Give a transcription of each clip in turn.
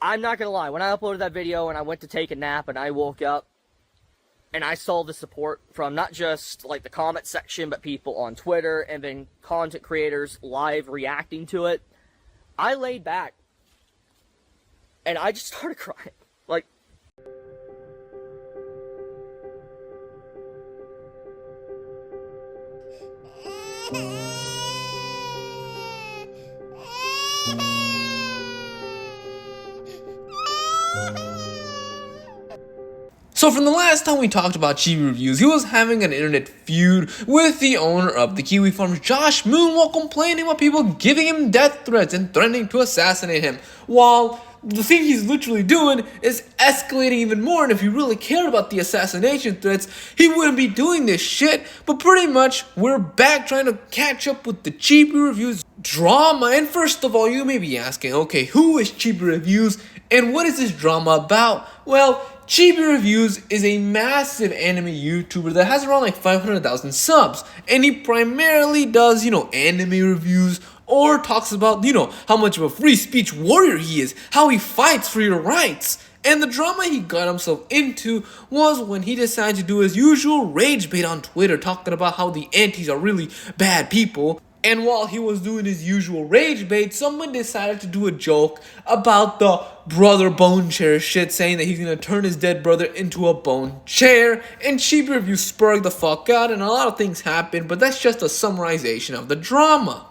I'm not gonna lie, when I uploaded that video and I went to take a nap and I woke up and I saw the support from not just like the comment section, but people on Twitter and then content creators live reacting to it, I laid back and I just started crying. Like, So from the last time we talked about Chibi reviews, he was having an internet feud with the owner of the Kiwi Farms, Josh Moon, while complaining about people giving him death threats and threatening to assassinate him, while the thing he's literally doing is escalating even more. And if he really cared about the assassination threats, he wouldn't be doing this shit. But pretty much, we're back trying to catch up with the Chibi reviews drama. And first of all, you may be asking, okay, who is Chibi reviews and what is this drama about? Well, Chibi Reviews is a massive anime YouTuber that has around like 500,000 subs, and he primarily does, anime reviews or talks about, how much of a free speech warrior he is, how he fights for your rights. And the drama he got himself into was when he decided to do his usual rage bait on Twitter, talking about how the antis are really bad people. And while he was doing his usual rage bait, someone decided to do a joke about the brother bone chair shit, saying that he's gonna turn his dead brother into a bone chair. And Chibi Review spurred the fuck out, and a lot of things happened, but that's just a summarization of the drama.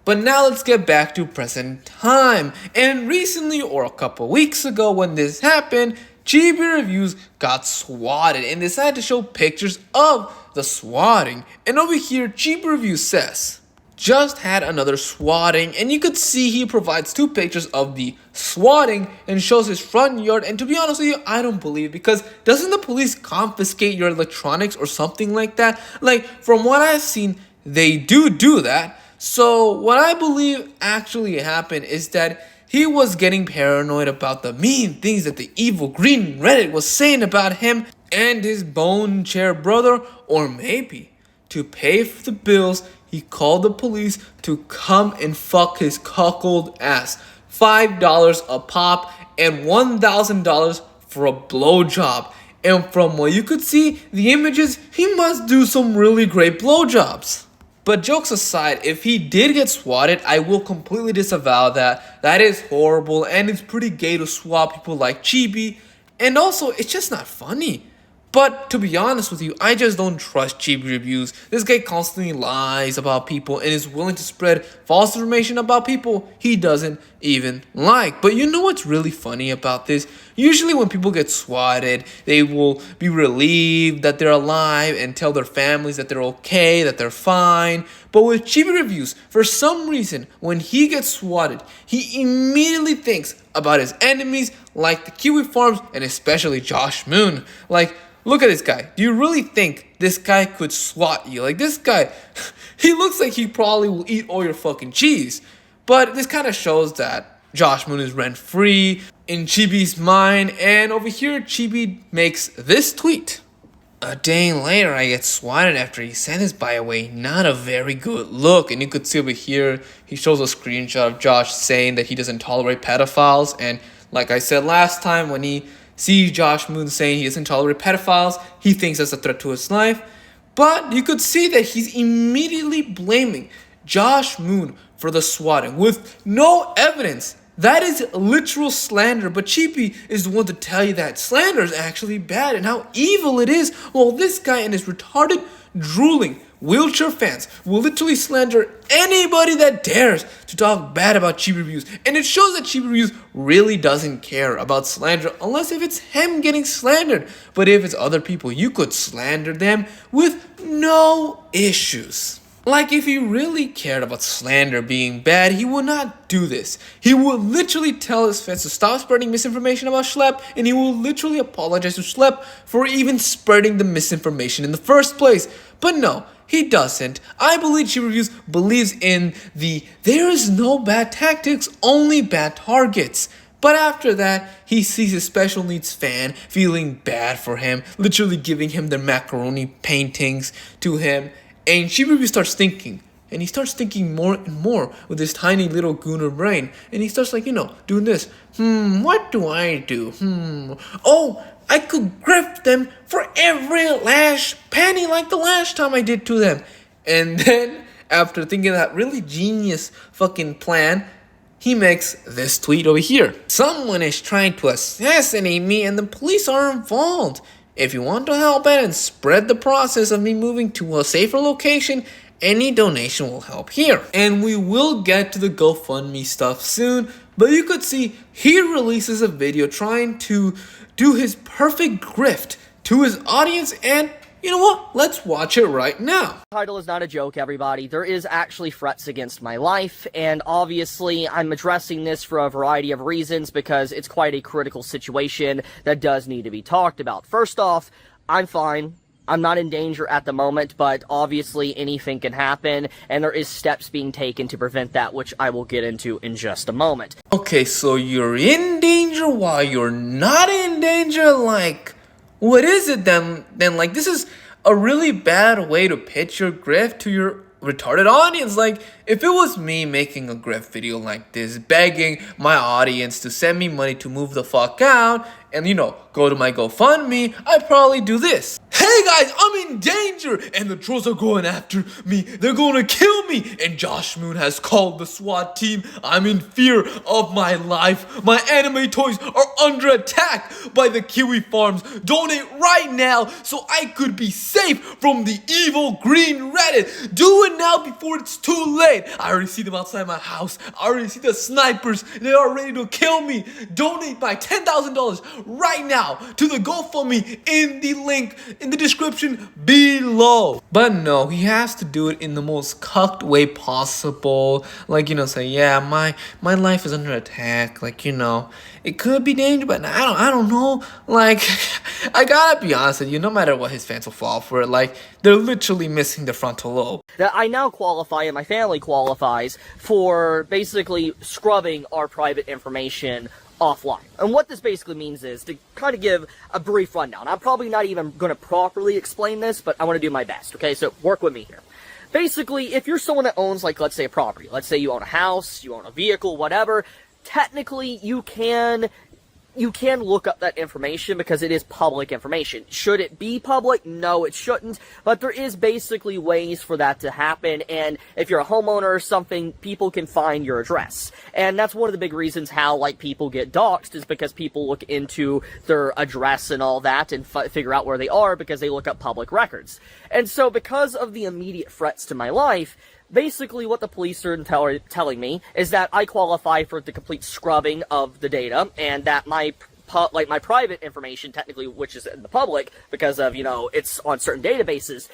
But now let's get back to present time. And recently, or a couple weeks ago when this happened, Chibi Reviews got swatted and decided to show pictures of the swatting. And over here, Chibi Reviews says, just had another swatting, and you could see he provides two pictures of the swatting and shows his front yard. And to be honest with you, I don't believe, because doesn't the police confiscate your electronics or something like that? Like, from what I've seen, they do that. So what I believe actually happened is that he was getting paranoid about the mean things that the evil green Reddit was saying about him and his bone chair brother, or maybe to pay for the bills, he called the police to come and fuck his cuckold ass. $5 a pop and $1,000 for a blowjob. And from what you could see, the images, he must do some really great blowjobs. But jokes aside, if he did get swatted, I will completely disavow that. That is horrible, and it's pretty gay to swat people like Chibi. And also, it's just not funny. But to be honest with you, I just don't trust Chibi Reviews. This guy constantly lies about people and is willing to spread false information about people he doesn't even like. But you know what's really funny about this? Usually when people get swatted, they will be relieved that they're alive and tell their families that they're okay, that they're fine. But with Chibi Reviews, for some reason, when he gets swatted, he immediately thinks about his enemies like the Kiwi Farms and especially Josh Moon. Like, look at this guy. Do you really think this guy could swat you? Like, this guy, he looks like he probably will eat all your fucking cheese. But this kind of shows that Josh Moon is rent-free in Chibi's mind. And over here, Chibi makes this tweet. A day later, I get swatted after he sent his by away. Not a very good look. And you could see over here, he shows a screenshot of Josh saying that he doesn't tolerate pedophiles. And like I said last time, when he sees Josh Moon saying he doesn't tolerate pedophiles, he thinks that's a threat to his life. But you could see that he's immediately blaming Josh Moon for the swatting with no evidence. That is literal slander, but Chibi is the one to tell you that slander is actually bad and how evil it is. Well, this guy and his retarded, drooling wheelchair fans will literally slander anybody that dares to talk bad about Chibi Reviews. And it shows that Chibi Reviews really doesn't care about slander unless if it's him getting slandered. But if it's other people, you could slander them with no issues. Like, if he really cared about slander being bad, he would not do this. He would literally tell his fans to stop spreading misinformation about Schlep, and he will literally apologize to Schlep for even spreading the misinformation in the first place. But no, he doesn't. I believe Chibi Reviews believes in the there is no bad tactics, only bad targets. But after that, he sees his special needs fan feeling bad for him, literally giving him their macaroni paintings to him. And Chibi starts thinking, And he starts thinking more and more with his tiny little gooner brain. And he starts doing this. What do I do? Oh, I could grift them for every last penny like the last time I did to them. And then, after thinking of that really genius fucking plan, he makes this tweet over here. Someone is trying to assassinate me and the police are involved. If you want to help out and spread the process of me moving to a safer location, any donation will help here. And we will get to the GoFundMe stuff soon, but you could see he releases a video trying to do his perfect grift to his audience, and you know what? Let's watch it right now. The title is not a joke, everybody. There is actually threats against my life, and obviously I'm addressing this for a variety of reasons because it's quite a critical situation that does need to be talked about. First off, I'm fine. I'm not in danger at the moment, but obviously anything can happen, and there is steps being taken to prevent that, which I will get into in just a moment. Okay, so you're in danger while you're not in danger? Like, what is it then? Like, this is a really bad way to pitch your grift to your retarded audience. Like, if it was me making a grift video like this, begging my audience to send me money to move the fuck out, and go to my GoFundMe, I'd probably do this. Hey guys, I'm in danger, and the trolls are going after me. They're going to kill me, and Josh Moon has called the SWAT team. I'm in fear of my life. My anime toys are under attack by the Kiwi Farms. Donate right now so I could be safe from the evil green Reddit. Do it now before it's too late. I already see them outside my house. I already see the snipers. They are ready to kill me. Donate by $10,000 right now to the GoFundMe in the link in the description below. But no, he has to do it in the most cucked way possible. Like, say, yeah, my life is under attack. Like, it could be dangerous, but I don't know. Like, I gotta be honest with you, no matter what, his fans will fall for it. Like, they're literally missing the frontal lobe. That I now qualify, and my family qualifies, for basically scrubbing our private information offline. And what this basically means is, to kind of give a brief rundown, I'm probably not even going to properly explain this, but I want to do my best, okay? So work with me here. Basically, if you're someone that owns, like, let's say a property, let's say you own a house, you own a vehicle, whatever, technically you can look up that information because it is public information. Should it be public? No, it shouldn't. But there is basically ways for that to happen. And if you're a homeowner or something, people can find your address. And that's one of the big reasons how, like, people get doxxed, is because people look into their address and all that and figure out where they are because they look up public records. And so because of the immediate threats to my life, basically what the police are telling me is that I qualify for the complete scrubbing of the data, and that my private information, technically, which is in the public, because of, it's on certain databases,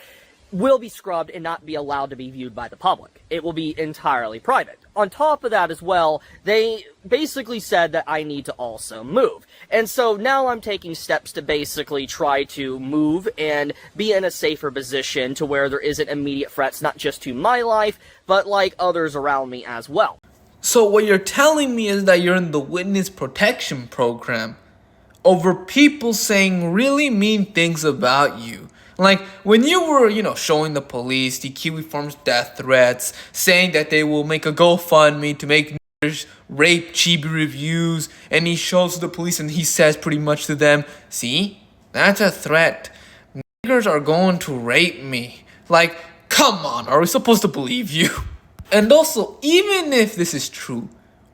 will be scrubbed and not be allowed to be viewed by the public. It will be entirely private. On top of that as well, they basically said that I need to also move. And so now I'm taking steps to basically try to move and be in a safer position to where there isn't immediate threats, not just to my life, but like others around me as well. So what you're telling me is that you're in the witness protection program over people saying really mean things about you. Like, when you were, showing the police the Kiwi Farms death threats, saying that they will make a GoFundMe to make niggers rape Chibi reviews, and he shows the police and he says pretty much to them, see, that's a threat. Niggers are going to rape me. Like, come on, are we supposed to believe you? And also, even if this is true,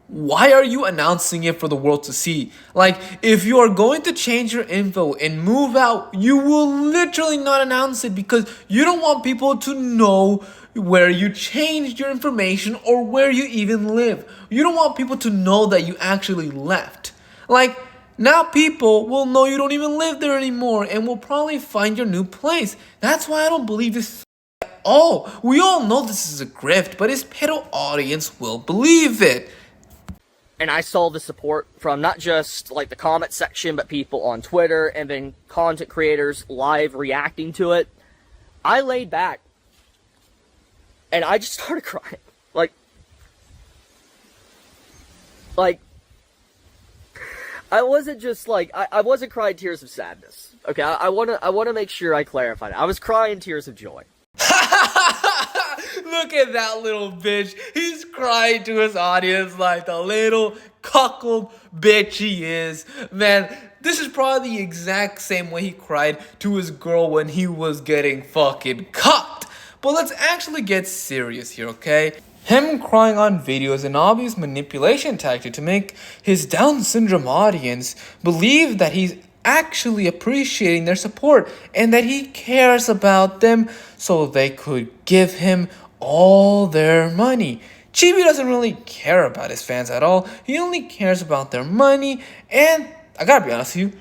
why are you announcing it for the world to see? Like, if you are going to change your info and move out, you will literally not announce it because you don't want people to know where you changed your information or where you even live. You don't want people to know that you actually left. Like, now people will know you don't even live there anymore and will probably find your new place. That's why I don't believe this at all. We all know this is a grift, but his pedo audience will believe it. And I saw the support from not just, like, the comment section, but people on Twitter, and then content creators live reacting to it. I laid back, and I just started crying. Like, I wasn't just, like, I wasn't crying tears of sadness. Okay, I wanna make sure I clarify that. I was crying tears of joy. Look at that little bitch. He's crying to his audience like the little cuckold bitch he is. Man, this is probably the exact same way he cried to his girl when he was getting fucking cucked. But let's actually get serious here, okay? Him crying on video is an obvious manipulation tactic to make his Down syndrome audience believe that he's actually appreciating their support and that he cares about them so they could give him all their money. Chibi doesn't really care about his fans at all. He only cares about their money, and I gotta be honest with you,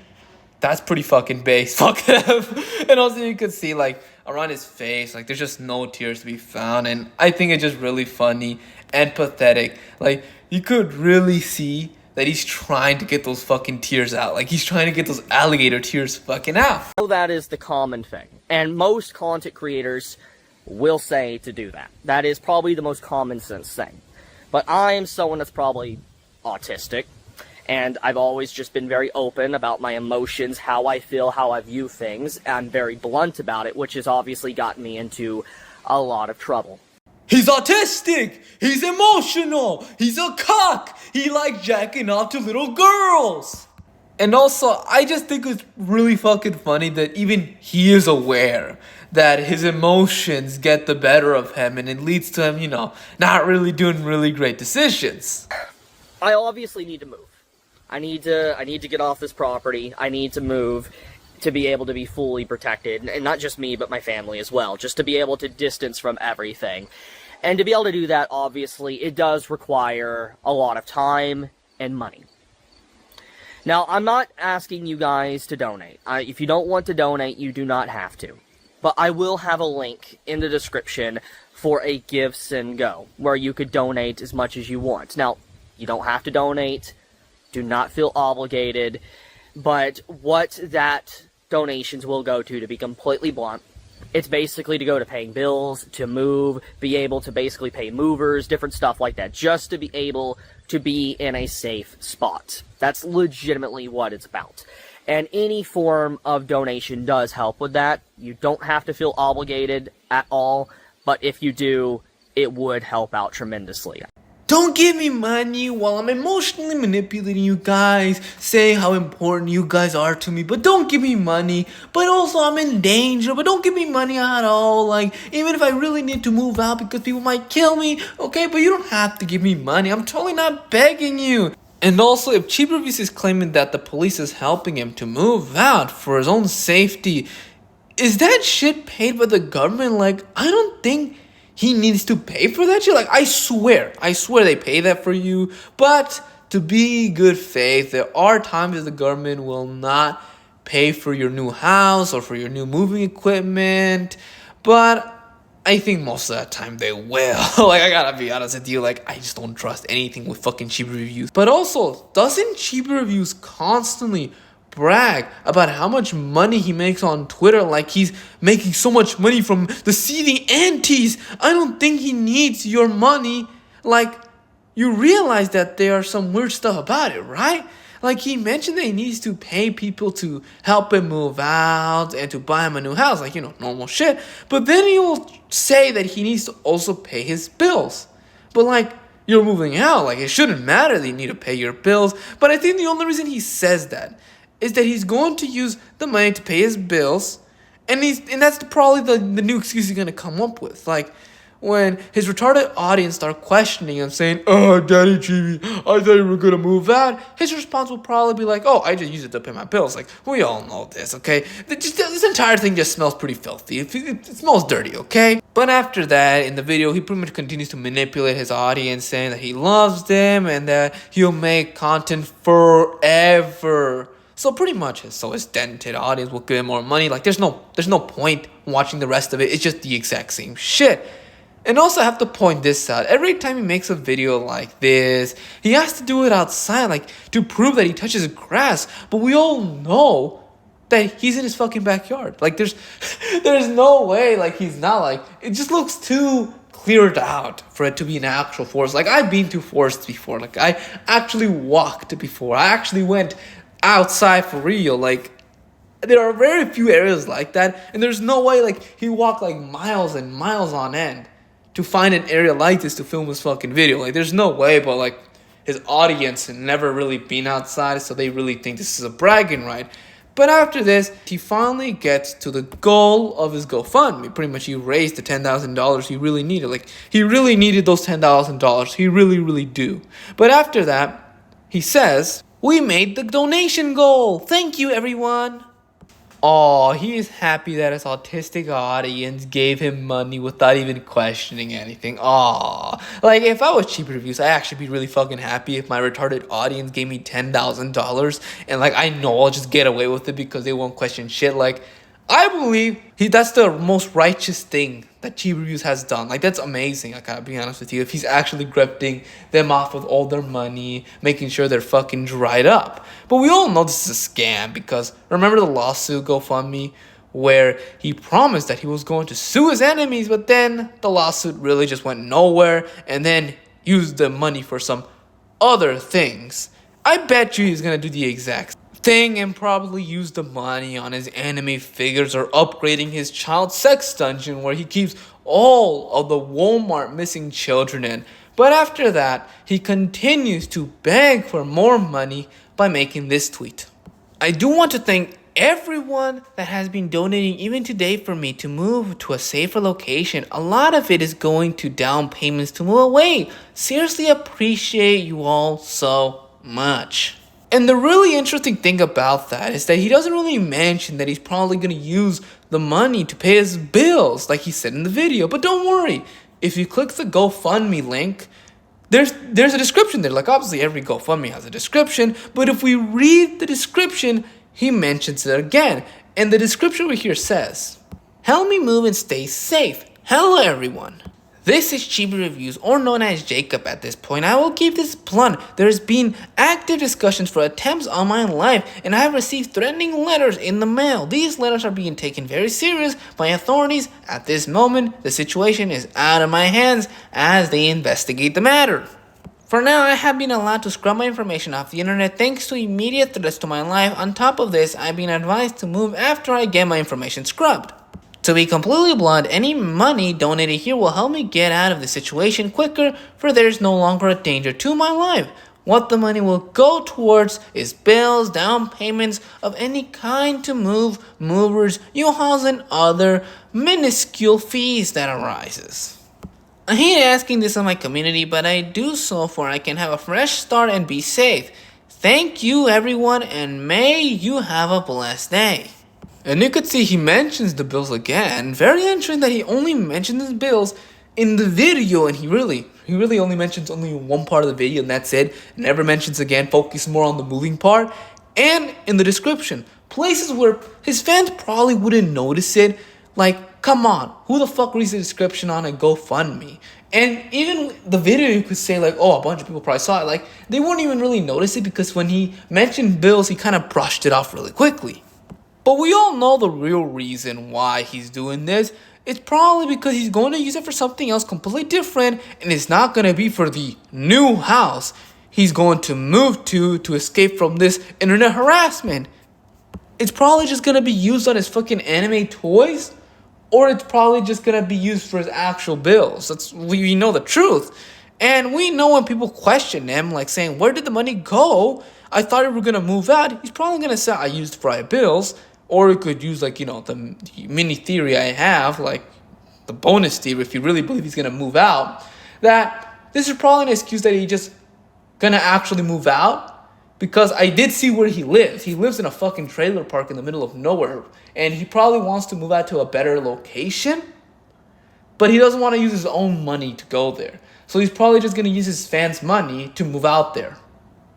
that's pretty fucking base. Fuck him. And also you could see like around his face, like there's just no tears to be found, and I think it's just really funny and pathetic. Like you could really see that he's trying to get those fucking tears out. Like he's trying to get those alligator tears fucking out. So that is the common thing. And most content creators will say to do that. That is probably the most common sense thing. But I am someone that's probably autistic, and I've always just been very open about my emotions, how I feel, how I view things. I'm very blunt about it, which has obviously gotten me into a lot of trouble. He's autistic! He's emotional! He's a cock! He likes jacking off to little girls! And also, I just think it's really fucking funny that even he is aware that his emotions get the better of him and it leads to him, you know, not really doing really great decisions. I obviously need to move. I need to get off this property. I need to move to be able to be fully protected. And not just me, but my family as well. Just to be able to distance from everything. And to be able to do that, obviously, it does require a lot of time and money. Now, I'm not asking you guys to donate. If you don't want to donate, you do not have to. But I will have a link in the description for a Give, Send, Go, where you could donate as much as you want. Now, you don't have to donate. Do not feel obligated. But what that donations will go to be completely blunt, it's basically to go to paying bills, to move, be able to basically pay movers, different stuff like that, just to be able to be in a safe spot. That's legitimately what it's about. And any form of donation does help with that. You don't have to feel obligated at all, but if you do, it would help out tremendously. Don't give me money while I'm emotionally manipulating you guys, saying how important you guys are to me, but don't give me money. But also I'm in danger, but don't give me money at all. Like, even if I really need to move out because people might kill me, okay, but you don't have to give me money. I'm totally not begging you. And also, if Chibi Reviews is claiming that the police is helping him to move out for his own safety, is that shit paid by the government? Like, I don't think he needs to pay for that shit. Like, I swear they pay that for you. But to be good faith, there are times that the government will not pay for your new house or for your new moving equipment. But I think most of the time they will. Like, I gotta be honest with you, like, I just don't trust anything with fucking Chibi Reviews. But also, doesn't Chibi Reviews constantly brag about how much money he makes on Twitter, like he's making so much money from the seething antis? I don't think he needs your money. Like, you realize that there are some weird stuff about it, right? Like, he mentioned that he needs to pay people to help him move out and to buy him a new house, like, you know, normal shit. But then he will say that he needs to also pay his bills. But, like, you're moving out, like, it shouldn't matter that you need to pay your bills. But I think the only reason he says that is that he's going to use the money to pay his bills, and that's probably the new excuse he's gonna come up with. Like, when his retarded audience start questioning him, saying, "Oh, Daddy Chibi, I thought you were gonna move out," his response will probably be like, "Oh, I just use it to pay my bills." Like, we all know this, okay? This entire thing just smells pretty filthy. It smells dirty, okay? But after that, in the video, he pretty much continues to manipulate his audience, saying that he loves them and that he'll make content forever. So pretty much his dented audience will give him more money. Like, there's no point watching the rest of it. It's just the exact same shit. And also I have to point this out. Every time he makes a video like this, he has to do it outside, like, to prove that he touches grass. But we all know that he's in his fucking backyard. Like, there's no way, like, he's not, like, it just looks too cleared out for it to be an actual forest. Like, I've been to forests before. Like, I actually walked before. I actually went outside for real. Like, there are very few areas like that, and there's no way, like, he walked like miles and miles on end to find an area like this to film his fucking video. Like, there's no way, but like, his audience had never really been outside, so they really think this is a bragging right. But after this, he finally gets to the goal of his GoFundMe. Pretty much, he raised the $10,000 he really needed. Like, he really needed those $10,000. He really, really do. But after that, he says, "We made the donation goal. Thank you, everyone." Oh, he is happy that his autistic audience gave him money without even questioning anything. Oh, like if I was Chibi Reviews, I'd actually be really fucking happy if my retarded audience gave me $10,000 and like I know I'll just get away with it because they won't question shit. Like, I believe that's the most righteous thing that Chibi Reviews has done. Like, that's amazing. I gotta be honest with you. If he's actually grifting them off with all their money, making sure they're fucking dried up. But we all know this is a scam because remember the lawsuit GoFundMe where he promised that he was going to sue his enemies, but then the lawsuit really just went nowhere and then used the money for some other things. I bet you he's gonna do the exact thing and probably use the money on his anime figures or upgrading his child sex dungeon where he keeps all of the Walmart missing children in. But after that, he continues to beg for more money by making this tweet. "I do want to thank everyone that has been donating even today for me to move to a safer location. A lot of it is going to down payments to move away. Seriously appreciate you all so much." And the really interesting thing about that is that he doesn't really mention that he's probably going to use the money to pay his bills, like he said in the video. But don't worry, if you click the GoFundMe link, there's a description there. Like, obviously, every GoFundMe has a description, but if we read the description, he mentions it again. And the description over here says, "Help me move and stay safe. Hello, everyone. This is Chibi Reviews, or known as Jacob at this point. I will keep this blunt. There's been active discussions for attempts on my life, and I have received threatening letters in the mail. These letters are being taken very serious by authorities. At this moment, the situation is out of my hands as they investigate the matter. For now, I have been allowed to scrub my information off the internet thanks to immediate threats to my life. On top of this, I've been advised to move after I get my information scrubbed. To be completely blunt, any money donated here will help me get out of the situation quicker, for there's no longer a danger to my life. What the money will go towards is bills, down payments of any kind to move, movers, U-Hauls, and other minuscule fees that arises. I hate asking this of my community, but I do so for I can have a fresh start and be safe. Thank you, everyone, and may you have a blessed day." And you could see he mentions the bills again. Very interesting that he only mentions the bills in the video, and he really only mentions only one part of the video, and that's it. Never mentions again, focus more on the moving part. And in the description, places where his fans probably wouldn't notice it. Like, come on, who the fuck reads the description on a GoFundMe? And even the video, you could say like, oh, a bunch of people probably saw it. Like, they wouldn't even really notice it because when he mentioned bills, he kind of brushed it off really quickly. But we all know the real reason why he's doing this. It's probably because he's going to use it for something else completely different, and it's not going to be for the new house he's going to move to escape from this internet harassment. It's probably just going to be used on his fucking anime toys, or it's probably just going to be used for his actual bills. We know the truth. And we know when people question him, like saying, "Where did the money go? I thought we were going to move out." He's probably going to say, "I used it for my bills." Or it could use, like, the mini theory I have, like the bonus theory, if you really believe he's going to move out, that this is probably an excuse that he's just going to actually move out. Because I did see where he lives. He lives in a fucking trailer park in the middle of nowhere. And he probably wants to move out to a better location. But he doesn't want to use his own money to go there. So he's probably just going to use his fans' money to move out there.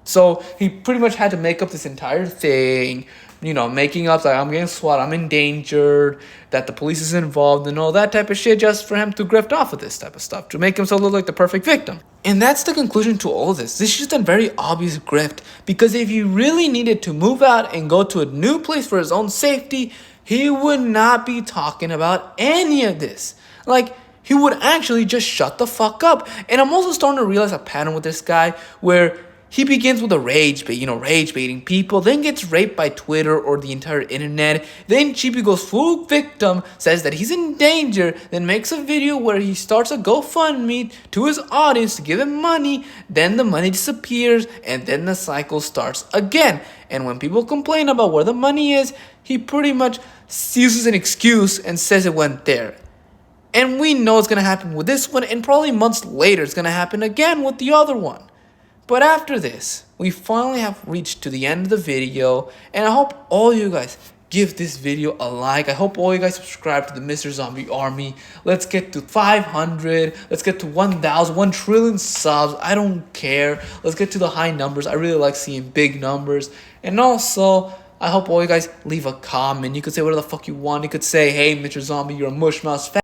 So he pretty much had to make up this entire thing, making up like I'm getting swatted, I'm endangered, that the police is involved and all that type of shit just for him to grift off of this type of stuff, to make himself look like the perfect victim. And that's the conclusion to all this. This is just a very obvious grift, because if he really needed to move out and go to a new place for his own safety, he would not be talking about any of this. Like, he would actually just shut the fuck up. And I'm also starting to realize a pattern with this guy where he begins with a rage bait, rage baiting people, then gets raped by Twitter or the entire internet. Then Chibi goes full victim, says that he's in danger, then makes a video where he starts a GoFundMe to his audience to give him money. Then the money disappears, and then the cycle starts again. And when people complain about where the money is, he pretty much uses an excuse and says it went there. And we know it's going to happen with this one, and probably months later it's going to happen again with the other one. But after this, we finally have reached to the end of the video, and I hope all you guys give this video a like. I hope all you guys subscribe to the Mr. Zombie Army. Let's get to 500. Let's get to 1,000, 1 trillion subs. I don't care. Let's get to the high numbers. I really like seeing big numbers. And also, I hope all you guys leave a comment. You could say whatever the fuck you want. You could say, hey, Mr. Zombie, you're a mushmouth faggot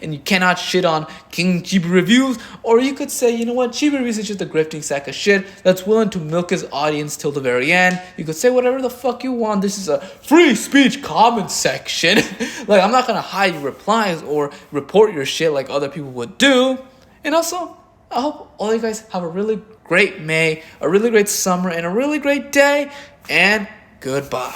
and you cannot shit on King Chibi Reviews. Or you could say, you know what, Chibi Reviews is just a grifting sack of shit that's willing to milk his audience till the very end. You could say whatever the fuck you want. This is a free speech comment section. Like, I'm not gonna hide your replies or report your shit like other people would do. And also, I hope all you guys have a really great May, a really great summer, and a really great day. And goodbye.